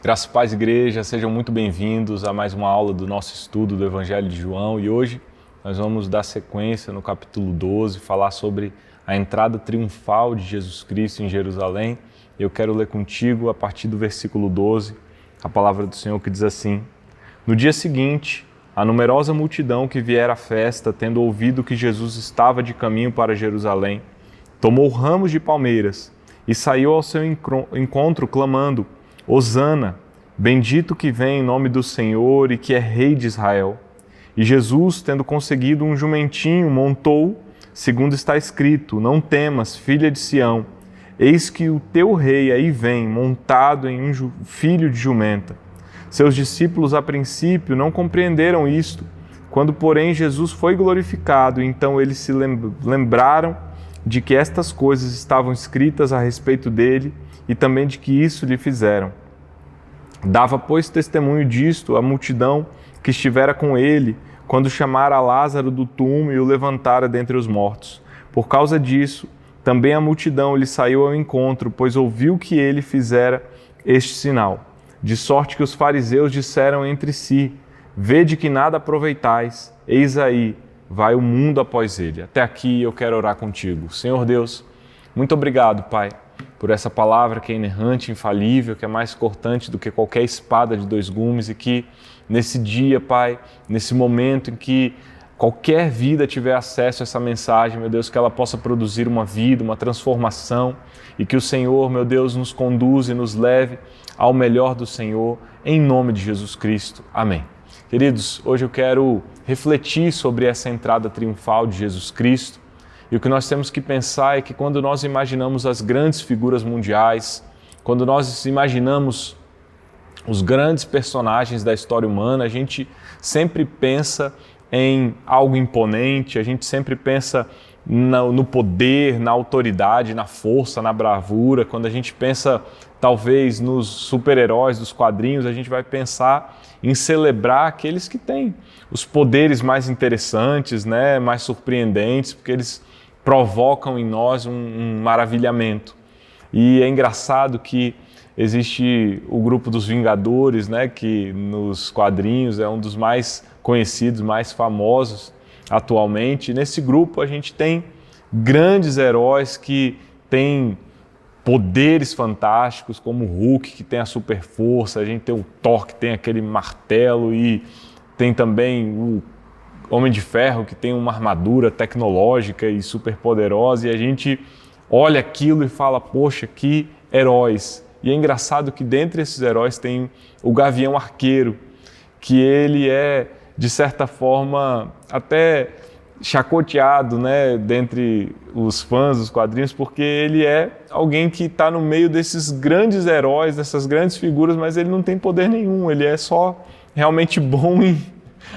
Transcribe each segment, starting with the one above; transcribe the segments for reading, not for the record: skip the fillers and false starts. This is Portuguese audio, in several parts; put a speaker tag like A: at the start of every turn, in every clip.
A: Graça e paz, igreja, sejam muito bem-vindos a mais uma aula do nosso estudo do Evangelho de João. E hoje nós vamos dar sequência no capítulo 12, falar sobre a entrada triunfal de Jesus Cristo em Jerusalém. Eu quero ler contigo, a partir do versículo 12, a palavra do Senhor que diz assim: No dia seguinte, a numerosa multidão que viera à festa, tendo ouvido que Jesus estava de caminho para Jerusalém, tomou ramos de palmeiras e saiu ao seu encontro clamando: Hosana, bendito que vem em nome do Senhor e que é Rei de Israel. E Jesus, tendo conseguido um jumentinho, montou, segundo está escrito: Não temas, filha de Sião, eis que o teu rei aí vem, montado em um filho de jumenta. Seus discípulos, a princípio, não compreenderam isto. Quando, porém, Jesus foi glorificado, então eles se lembraram de que estas coisas estavam escritas a respeito dele e também de que isso lhe fizeram. Dava, pois, testemunho disto a multidão que estivera com ele, quando chamara Lázaro do túmulo e o levantara dentre os mortos. Por causa disso, também a multidão lhe saiu ao encontro, pois ouviu que ele fizera este sinal. De sorte que os fariseus disseram entre si: Vede que nada aproveitais, eis aí, vai o mundo após ele. Até aqui eu quero orar contigo. Senhor Deus, muito obrigado, Pai, por essa palavra que é inerrante, infalível, que é mais cortante do que qualquer espada de dois gumes e que nesse dia, Pai, nesse momento em que qualquer vida tiver acesso a essa mensagem, meu Deus, que ela possa produzir uma vida, uma transformação e que o Senhor, meu Deus, nos conduza e nos leve ao melhor do Senhor, em nome de Jesus Cristo. Amém. Queridos, hoje eu quero refletir sobre essa entrada triunfal de Jesus Cristo. E o que nós temos que pensar é que quando nós imaginamos as grandes figuras mundiais, quando nós imaginamos os grandes personagens da história humana, a gente sempre pensa em algo imponente, a gente sempre pensa no poder, na autoridade, na força, na bravura. Quando a gente pensa, talvez, nos super-heróis dos quadrinhos, a gente vai pensar em celebrar aqueles que têm os poderes mais interessantes, né, mais surpreendentes, porque eles provocam em nós um maravilhamento. E é engraçado que existe o grupo dos Vingadores, né, que nos quadrinhos é um dos mais conhecidos, mais famosos atualmente. E nesse grupo a gente tem grandes heróis que têm poderes fantásticos, como o Hulk, que tem a super força, a gente tem o Thor, que tem aquele martelo, e tem também o Homem de Ferro, que tem uma armadura tecnológica e super poderosa, e a gente olha aquilo e fala: poxa, que heróis! E é engraçado que dentre esses heróis tem o Gavião Arqueiro, que ele é, de certa forma, até chacoteado, né, dentre os fãs dos quadrinhos, porque ele é alguém que está no meio desses grandes heróis, dessas grandes figuras, mas ele não tem poder nenhum, ele é só realmente bom em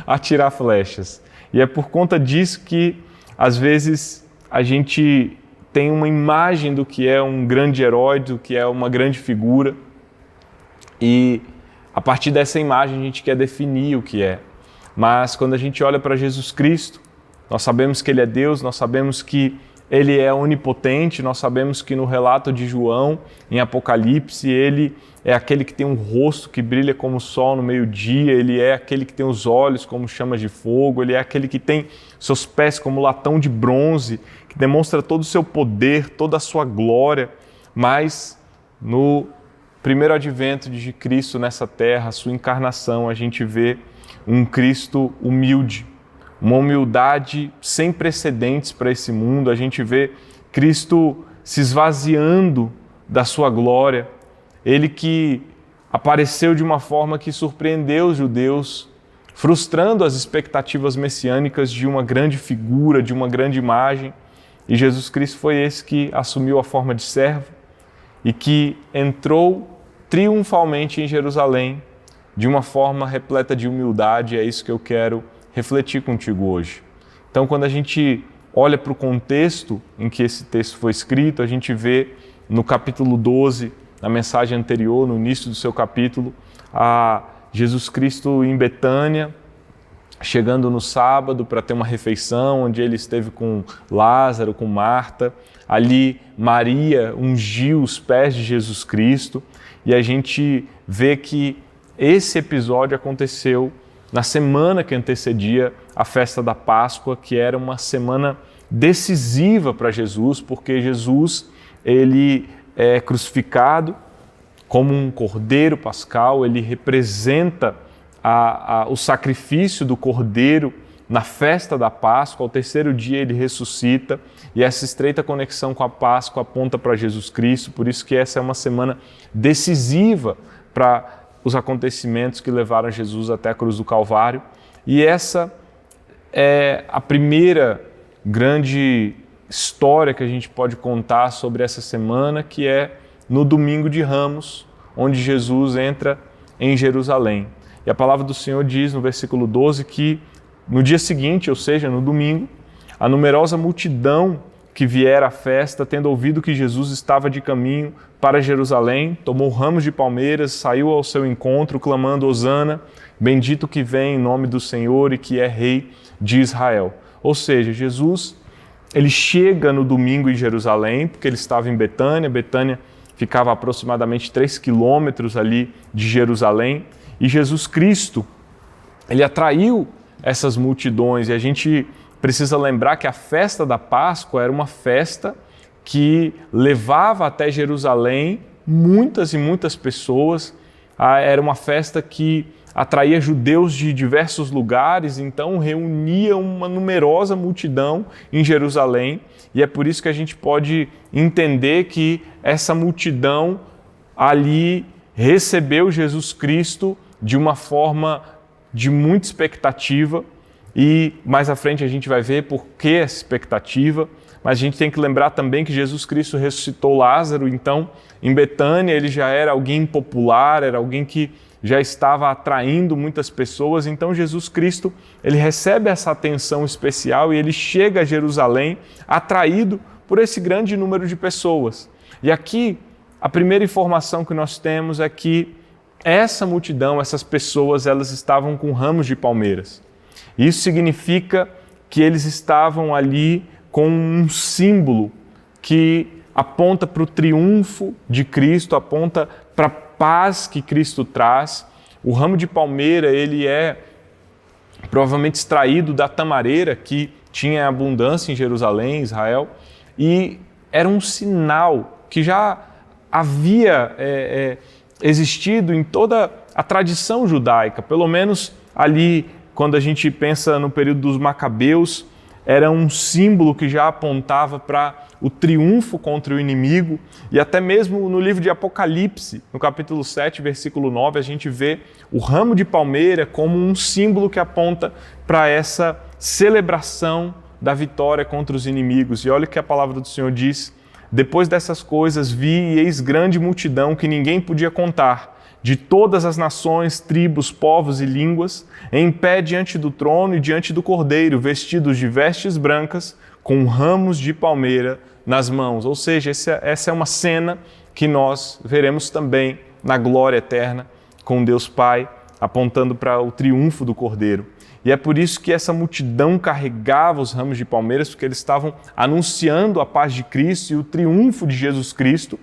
A: atirar flechas. E é por conta disso que, às vezes, a gente tem uma imagem do que é um grande herói, do que é uma grande figura, e a partir dessa imagem a gente quer definir o que é. Mas quando a gente olha para Jesus Cristo, nós sabemos que Ele é Deus, nós sabemos que Ele é onipotente, nós sabemos que no relato de João, em Apocalipse, Ele é aquele que tem um rosto que brilha como o sol no meio-dia, Ele é aquele que tem os olhos como chamas de fogo, Ele é aquele que tem seus pés como latão de bronze, que demonstra todo o seu poder, toda a sua glória. Mas no primeiro advento de Cristo nessa terra, a sua encarnação, a gente vê um Cristo humilde, uma humildade sem precedentes para esse mundo. A gente vê Cristo se esvaziando da sua glória. Ele que apareceu de uma forma que surpreendeu os judeus, frustrando as expectativas messiânicas de uma grande figura, de uma grande imagem. E Jesus Cristo foi esse que assumiu a forma de servo e que entrou triunfalmente em Jerusalém de uma forma repleta de humildade. É isso que eu quero refletir contigo hoje. Então, quando a gente olha para o contexto em que esse texto foi escrito, a gente vê no capítulo 12, na mensagem anterior, no início do seu capítulo, a Jesus Cristo em Betânia, chegando no sábado para ter uma refeição, onde ele esteve com Lázaro, com Marta. Ali, Maria ungiu os pés de Jesus Cristo e a gente vê que esse episódio aconteceu na semana que antecedia a festa da Páscoa, que era uma semana decisiva para Jesus, porque Jesus ele é crucificado como um cordeiro pascal, ele representa o sacrifício do cordeiro na festa da Páscoa. Ao terceiro dia ele ressuscita, e essa estreita conexão com a Páscoa aponta para Jesus Cristo, por isso que essa é uma semana decisiva para os acontecimentos que levaram Jesus até a cruz do Calvário. E essa é a primeira grande história que a gente pode contar sobre essa semana, que é no domingo de Ramos, onde Jesus entra em Jerusalém. E a palavra do Senhor diz no versículo 12 que no dia seguinte, ou seja, no domingo, a numerosa multidão que viera à festa, tendo ouvido que Jesus estava de caminho para Jerusalém, tomou ramos de palmeiras, saiu ao seu encontro, clamando: Hosana, bendito que vem em nome do Senhor e que é Rei de Israel. Ou seja, Jesus ele chega no domingo em Jerusalém, porque ele estava em Betânia. Betânia ficava a aproximadamente 3 quilômetros ali de Jerusalém, e Jesus Cristo, ele atraiu essas multidões, e a gente precisa lembrar que a festa da Páscoa era uma festa que levava até Jerusalém muitas e muitas pessoas. Era uma festa que atraía judeus de diversos lugares, então reunia uma numerosa multidão em Jerusalém, e é por isso que a gente pode entender que essa multidão ali recebeu Jesus Cristo de uma forma de muita expectativa, e mais à frente a gente vai ver por que essa expectativa, mas a gente tem que lembrar também que Jesus Cristo ressuscitou Lázaro, então em Betânia ele já era alguém popular, era alguém que já estava atraindo muitas pessoas. Então Jesus Cristo ele recebe essa atenção especial e ele chega a Jerusalém atraído por esse grande número de pessoas. E aqui a primeira informação que nós temos é que essa multidão, essas pessoas, elas estavam com ramos de palmeiras. Isso significa que eles estavam ali com um símbolo que aponta para o triunfo de Cristo, aponta para a paz que Cristo traz. O ramo de palmeira, ele é provavelmente extraído da tamareira que tinha abundância em Jerusalém, Israel, e era um sinal que já havia existido em toda a tradição judaica, pelo menos ali quando a gente pensa no período dos Macabeus, era um símbolo que já apontava para o triunfo contra o inimigo. E até mesmo no livro de Apocalipse, no capítulo 7, versículo 9, a gente vê o ramo de palmeira como um símbolo que aponta para essa celebração da vitória contra os inimigos. E olha o que a palavra do Senhor diz: depois dessas coisas vi e eis grande multidão que ninguém podia contar, de todas as nações, tribos, povos e línguas, em pé diante do trono e diante do Cordeiro, vestidos de vestes brancas, com ramos de palmeira nas mãos. Ou seja, essa é uma cena que nós veremos também na glória eterna, com Deus Pai, apontando para o triunfo do Cordeiro. E é por isso que essa multidão carregava os ramos de palmeiras, porque eles estavam anunciando a paz de Cristo e o triunfo de Jesus Cristo.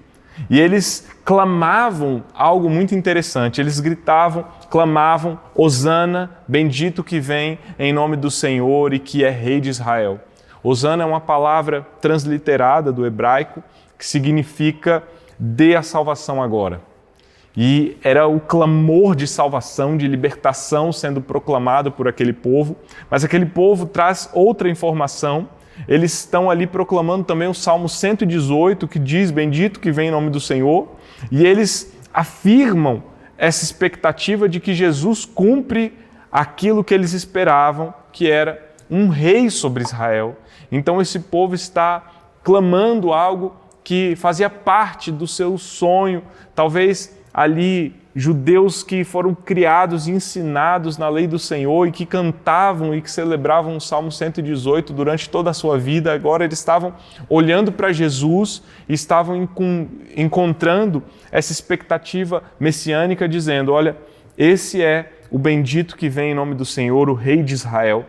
A: E eles clamavam algo muito interessante, eles gritavam, clamavam: Hosana, bendito que vem em nome do Senhor e que é Rei de Israel. Hosana é uma palavra transliterada do hebraico que significa dê a salvação agora. E era o clamor de salvação, de libertação sendo proclamado por aquele povo, mas aquele povo traz outra informação. Eles estão ali proclamando também o Salmo 118, que diz: bendito que vem em nome do Senhor, e eles afirmam essa expectativa de que Jesus cumpre aquilo que eles esperavam, que era um rei sobre Israel. Então esse povo está clamando algo que fazia parte do seu sonho, talvez ali judeus que foram criados e ensinados na lei do Senhor e que cantavam e que celebravam o Salmo 118 durante toda a sua vida, agora eles estavam olhando para Jesus e estavam encontrando essa expectativa messiânica, dizendo: olha, esse é o bendito que vem em nome do Senhor, o Rei de Israel.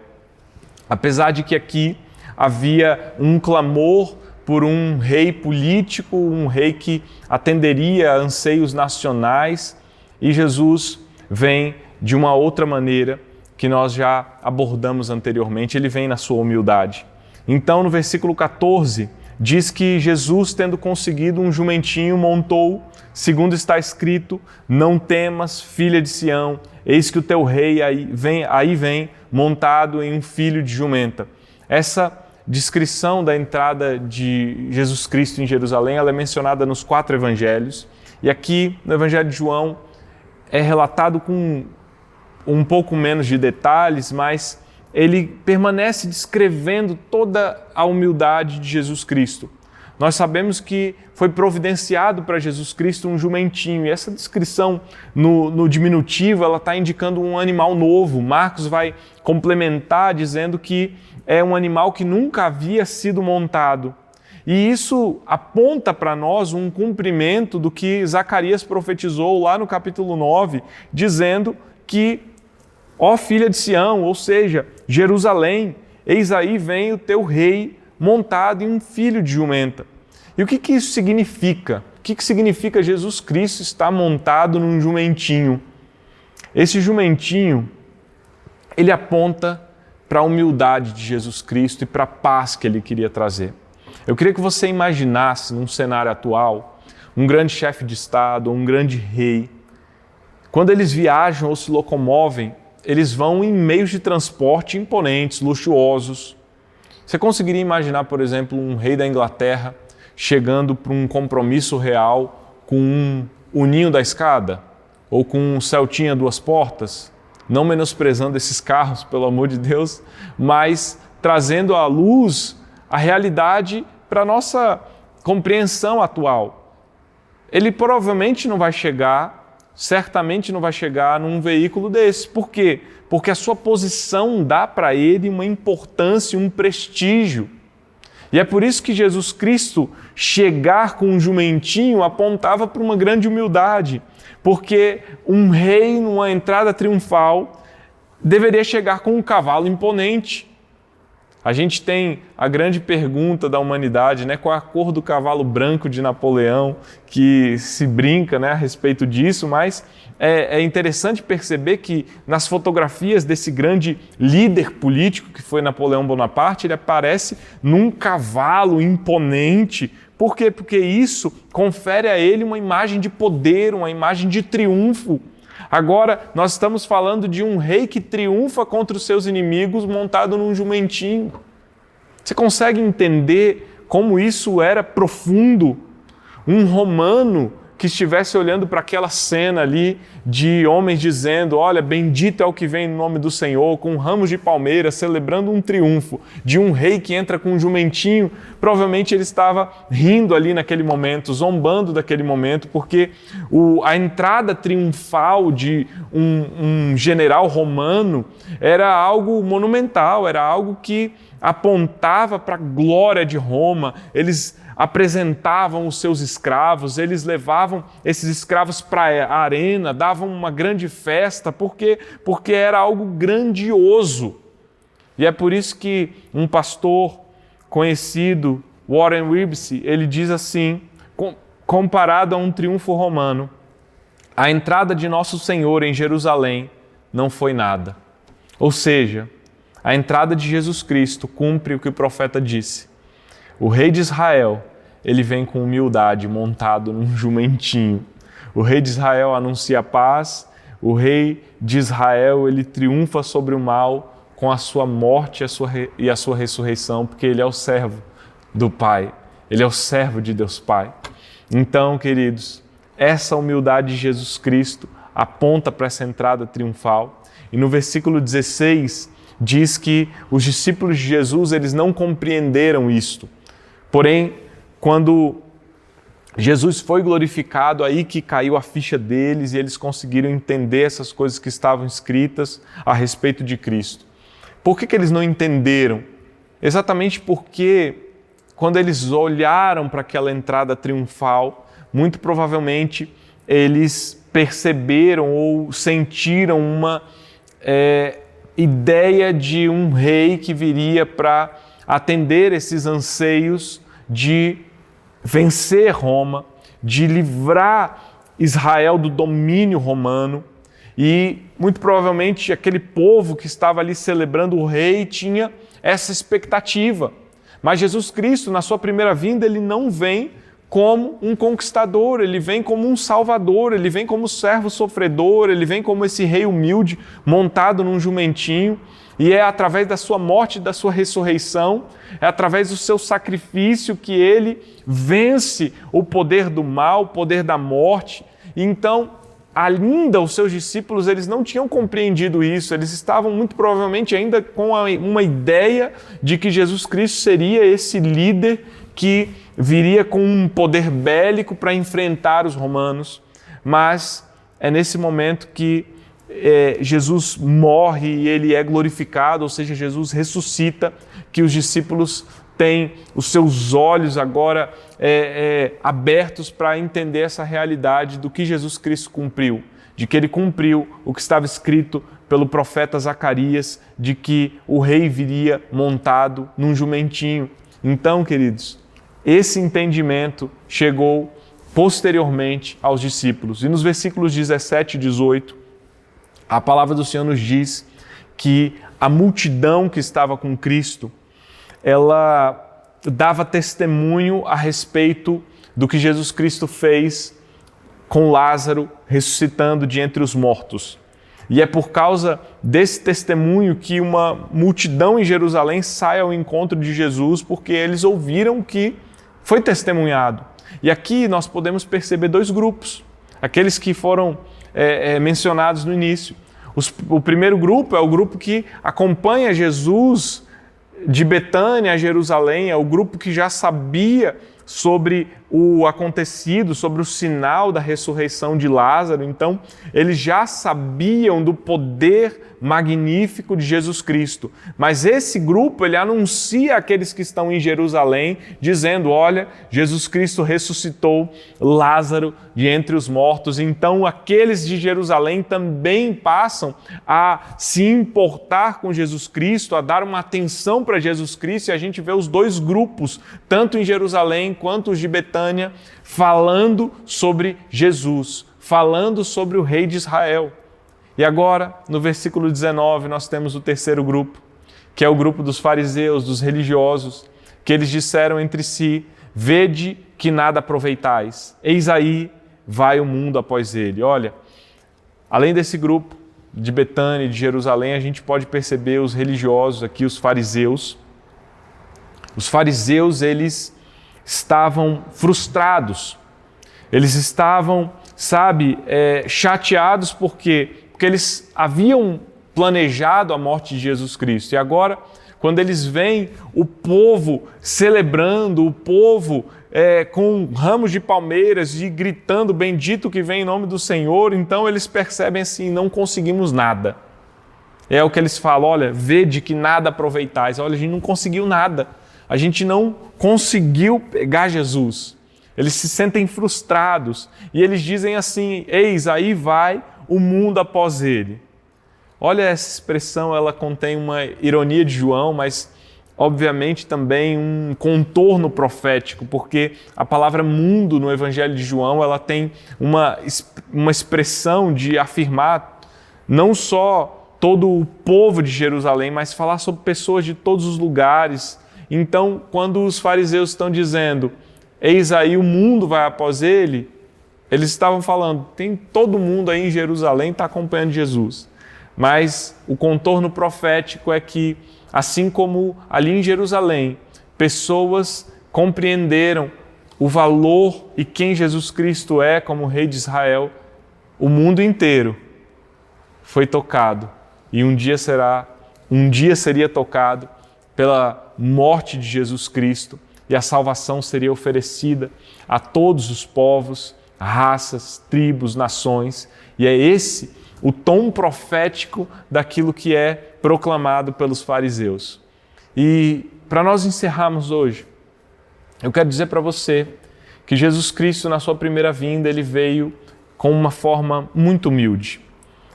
A: Apesar de que aqui havia um clamor por um rei político, um rei que atenderia a anseios nacionais, e Jesus vem de uma outra maneira que nós já abordamos anteriormente, ele vem na sua humildade. Então, no versículo 14, diz que Jesus, tendo conseguido um jumentinho, montou, segundo está escrito: não temas, filha de Sião, eis que o teu rei aí vem montado em um filho de jumenta. Essa descrição da entrada de Jesus Cristo em Jerusalém, ela é mencionada nos 4 evangelhos, e aqui no Evangelho de João é relatado com um pouco menos de detalhes, mas ele permanece descrevendo toda a humildade de Jesus Cristo. Nós sabemos que foi providenciado para Jesus Cristo um jumentinho, e essa descrição no diminutivo, ela está indicando um animal novo. Marcos vai complementar dizendo que é um animal que nunca havia sido montado. E isso aponta para nós um cumprimento do que Zacarias profetizou lá no capítulo 9, dizendo que, ó filha de Sião, ou seja, Jerusalém, eis aí vem o teu rei montado em um filho de jumenta. E o que isso significa? O que significa Jesus Cristo estar montado num jumentinho? Esse jumentinho, ele aponta para a humildade de Jesus Cristo e para a paz que ele queria trazer. Eu queria que você imaginasse, num cenário atual, um grande chefe de Estado, um grande rei. Quando eles viajam ou se locomovem, eles vão em meios de transporte imponentes, luxuosos. Você conseguiria imaginar, por exemplo, um rei da Inglaterra chegando para um compromisso real com o ninho da escada? Ou com um Celtinha 2 portas? Não menosprezando esses carros, pelo amor de Deus, mas trazendo à luz a realidade para a nossa compreensão atual. Ele provavelmente não vai chegar, certamente não vai chegar num veículo desse. Por quê? Porque a sua posição dá para ele uma importância, um prestígio. E é por isso que Jesus Cristo chegar com um jumentinho apontava para uma grande humildade, porque um rei numa entrada triunfal deveria chegar com um cavalo imponente. A gente tem a grande pergunta da humanidade, né? Qual é a cor do cavalo branco de Napoleão, que se brinca, né, a respeito disso, mas é interessante perceber que nas fotografias desse grande líder político que foi Napoleão Bonaparte, ele aparece num cavalo imponente. Por quê? Porque isso confere a ele uma imagem de poder, uma imagem de triunfo. Agora, nós estamos falando de um rei que triunfa contra os seus inimigos montado num jumentinho. Você consegue entender como isso era profundo? Um romano que estivesse olhando para aquela cena ali de homens dizendo: olha, bendito é o que vem no nome do Senhor, com ramos de palmeira, celebrando um triunfo de um rei que entra com um jumentinho. Provavelmente ele estava rindo ali naquele momento, zombando daquele momento, porque a entrada triunfal de um general romano era algo monumental, era algo que apontava para a glória de Roma. Eles apresentavam os seus escravos, eles levavam esses escravos para a arena, davam uma grande festa, porque era algo grandioso. E é por isso que um pastor conhecido, Warren Wiersbe, ele diz assim, comparado a um triunfo romano: a entrada de Nosso Senhor em Jerusalém não foi nada. Ou seja, a entrada de Jesus Cristo cumpre o que o profeta disse. O rei de Israel, ele vem com humildade, montado num jumentinho. O rei de Israel anuncia a paz, o rei de Israel, ele triunfa sobre o mal com a sua morte e a sua ressurreição, porque ele é o servo do Pai, ele é o servo de Deus Pai. Então, queridos, essa humildade de Jesus Cristo aponta para essa entrada triunfal. E no versículo 16 diz que os discípulos de Jesus, eles não compreenderam isto. Porém, quando Jesus foi glorificado, aí que caiu a ficha deles e eles conseguiram entender essas coisas que estavam escritas a respeito de Cristo. Por que eles não entenderam? Exatamente porque quando eles olharam para aquela entrada triunfal, muito provavelmente eles perceberam ou sentiram uma ideia de um rei que viria para atender esses anseios de vencer Roma, de livrar Israel do domínio romano. E muito provavelmente aquele povo que estava ali celebrando o rei tinha essa expectativa. Mas Jesus Cristo, na sua primeira vinda, ele não vem como um conquistador, ele vem como um salvador, ele vem como servo sofredor, ele vem como esse rei humilde montado num jumentinho. E é através da sua morte e da sua ressurreição, é através do seu sacrifício que ele vence o poder do mal, o poder da morte. E então, ainda os seus discípulos, eles não tinham compreendido isso, eles estavam muito provavelmente ainda com uma ideia de que Jesus Cristo seria esse líder que viria com um poder bélico para enfrentar os romanos. Mas é nesse momento que Jesus morre e ele é glorificado, ou seja, Jesus ressuscita, que os discípulos têm os seus olhos agora abertos para entender essa realidade do que Jesus Cristo cumpriu, de que ele cumpriu o que estava escrito pelo profeta Zacarias, de que o rei viria montado num jumentinho. Então, queridos, esse entendimento chegou posteriormente aos discípulos. E nos versículos 17 e 18, a palavra do Senhor nos diz que a multidão que estava com Cristo, ela dava testemunho a respeito do que Jesus Cristo fez com Lázaro ressuscitando de entre os mortos. E é por causa desse testemunho que uma multidão em Jerusalém sai ao encontro de Jesus, porque eles ouviram que foi testemunhado. E aqui nós podemos perceber dois grupos. Aqueles que foram mencionados no início. O primeiro grupo é o grupo que acompanha Jesus de Betânia a Jerusalém, é o grupo que já sabia sobre o acontecido, sobre o sinal da ressurreição de Lázaro. Então, eles já sabiam do poder magnífico de Jesus Cristo. Mas esse grupo, ele anuncia àqueles que estão em Jerusalém, dizendo, olha, Jesus Cristo ressuscitou Lázaro de entre os mortos. Então, aqueles de Jerusalém também passam a se importar com Jesus Cristo, a dar uma atenção para Jesus Cristo, e a gente vê os dois grupos, tanto em Jerusalém quanto os de Betânia, falando sobre Jesus, falando sobre o rei de Israel. E agora, no versículo 19, nós temos o terceiro grupo, que é o grupo dos fariseus, dos religiosos, que eles disseram entre si, vede que nada aproveitais, eis aí vai o mundo após ele. Olha, além desse grupo de Betânia e de Jerusalém, a gente pode perceber os religiosos aqui, os fariseus. Os fariseus, eles estavam frustrados, eles estavam, chateados porque eles haviam planejado a morte de Jesus Cristo. E agora, quando eles veem o povo celebrando, o povo com ramos de palmeiras e gritando, bendito que vem em nome do Senhor, então eles percebem assim, não conseguimos nada. É o que eles falam, olha, vede que nada aproveitais. Olha, a gente não conseguiu nada. A gente não conseguiu pegar Jesus. Eles se sentem frustrados e eles dizem assim, eis, aí vai o mundo após ele. Olha, essa expressão, ela contém uma ironia de João, mas obviamente também um contorno profético, porque a palavra mundo no Evangelho de João, ela tem uma expressão de afirmar não só todo o povo de Jerusalém, mas falar sobre pessoas de todos os lugares. Então, quando os fariseus estão dizendo, eis aí o mundo vai após ele, eles estavam falando, tem todo mundo aí em Jerusalém está acompanhando Jesus. Mas o contorno profético é que, assim como ali em Jerusalém, pessoas compreenderam o valor e quem Jesus Cristo é como Rei de Israel, o mundo inteiro foi tocado e um dia seria tocado pela morte de Jesus Cristo e a salvação seria oferecida a todos os povos, raças, tribos, nações. E é esse o tom profético daquilo que é proclamado pelos fariseus. E para nós encerrarmos hoje, eu quero dizer para você que Jesus Cristo, na sua primeira vinda, ele veio com uma forma muito humilde.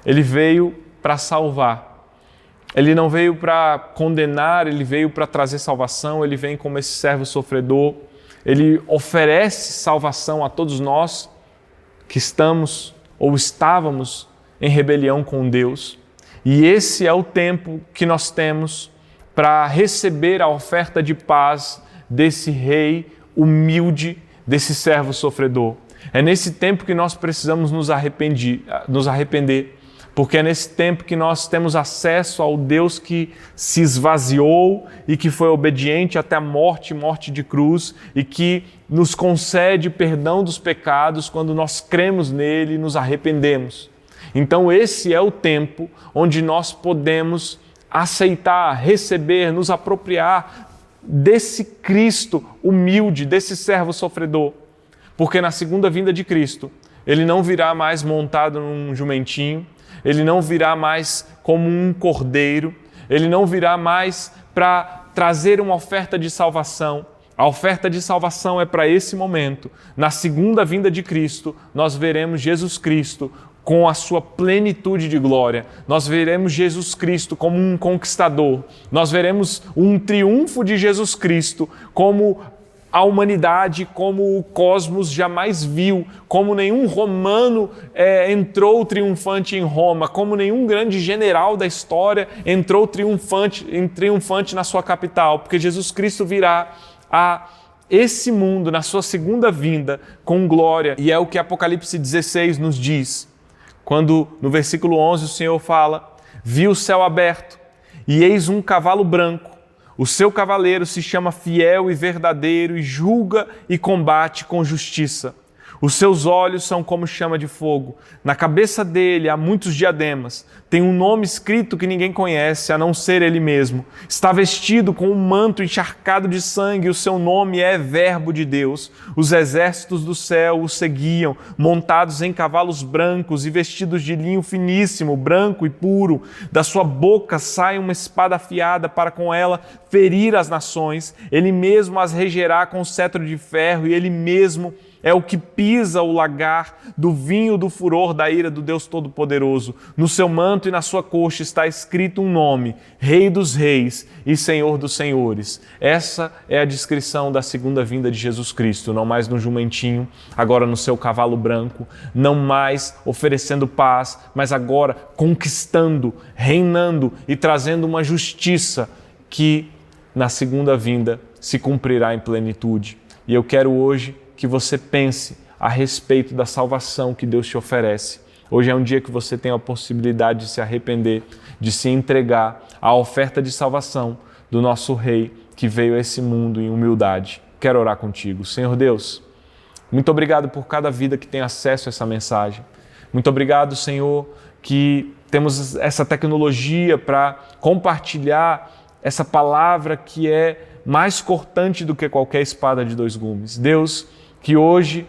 A: Ele veio para salvar. Ele não veio para condenar, ele veio para trazer salvação, ele vem como esse servo sofredor. Ele oferece salvação a todos nós que estamos ou estávamos em rebelião com Deus. E esse é o tempo que nós temos para receber a oferta de paz desse rei humilde, desse servo sofredor. É nesse tempo que nós precisamos nos arrepender, porque é nesse tempo que nós temos acesso ao Deus que se esvaziou e que foi obediente até a morte de cruz, e que nos concede perdão dos pecados quando nós cremos nele e nos arrependemos. Então esse é o tempo onde nós podemos aceitar, receber, nos apropriar desse Cristo humilde, desse servo sofredor. Porque na segunda vinda de Cristo, ele não virá mais montado num jumentinho, ele não virá mais como um cordeiro, ele não virá mais para trazer uma oferta de salvação. A oferta de salvação é para esse momento. Na segunda vinda de Cristo, nós veremos Jesus Cristo com a sua plenitude de glória. Nós veremos Jesus Cristo como um conquistador. Nós veremos um triunfo de Jesus Cristo como a humanidade, como o cosmos jamais viu, como nenhum romano entrou triunfante em Roma, como nenhum grande general da história entrou triunfante na sua capital, porque Jesus Cristo virá a esse mundo na sua segunda vinda com glória. E é o que Apocalipse 16 nos diz, quando no versículo 11 o Senhor fala: vi o céu aberto e eis um cavalo branco. O seu cavaleiro se chama Fiel e Verdadeiro e julga e combate com justiça. Os seus olhos são como chama de fogo. Na cabeça dele há muitos diademas. Tem um nome escrito que ninguém conhece, a não ser ele mesmo. Está vestido com um manto encharcado de sangue. O seu nome é Verbo de Deus. Os exércitos do céu o seguiam, montados em cavalos brancos e vestidos de linho finíssimo, branco e puro. Da sua boca sai uma espada afiada para com ela ferir as nações. Ele mesmo as regerá com cetro de ferro e ele mesmo é o que pisa o lagar do vinho do furor da ira do Deus Todo-Poderoso. No seu manto e na sua coxa está escrito um nome: Rei dos Reis e Senhor dos Senhores. Essa é a descrição da segunda vinda de Jesus Cristo, não mais no jumentinho, agora no seu cavalo branco, não mais oferecendo paz, mas agora conquistando, reinando e trazendo uma justiça que na segunda vinda se cumprirá em plenitude. E eu quero hoje que você pense a respeito da salvação que Deus te oferece. Hoje é um dia que você tem a possibilidade de se arrepender, de se entregar à oferta de salvação do nosso Rei que veio a esse mundo em humildade. Quero orar contigo. Senhor Deus, muito obrigado por cada vida que tem acesso a essa mensagem. Muito obrigado, Senhor, que temos essa tecnologia para compartilhar essa palavra que é mais cortante do que qualquer espada de dois gumes. Deus, que hoje,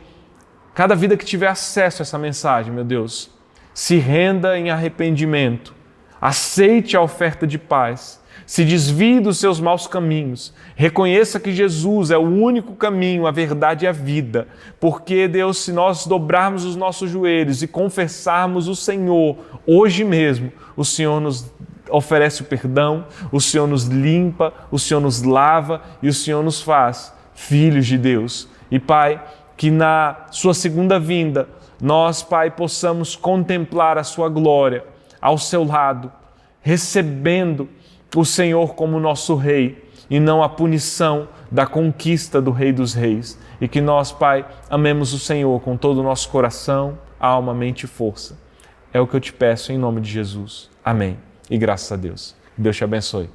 A: cada vida que tiver acesso a essa mensagem, meu Deus, se renda em arrependimento, aceite a oferta de paz, se desvie dos seus maus caminhos, reconheça que Jesus é o único caminho, a verdade e a vida, porque, Deus, se nós dobrarmos os nossos joelhos e confessarmos o Senhor hoje mesmo, o Senhor nos oferece o perdão, o Senhor nos limpa, o Senhor nos lava e o Senhor nos faz filhos de Deus. E, Pai, que na sua segunda vinda, nós, Pai, possamos contemplar a sua glória ao seu lado, recebendo o Senhor como nosso Rei e não a punição da conquista do Rei dos Reis. E que nós, Pai, amemos o Senhor com todo o nosso coração, alma, mente e força. É o que eu te peço em nome de Jesus. Amém. E graças a Deus. Deus te abençoe.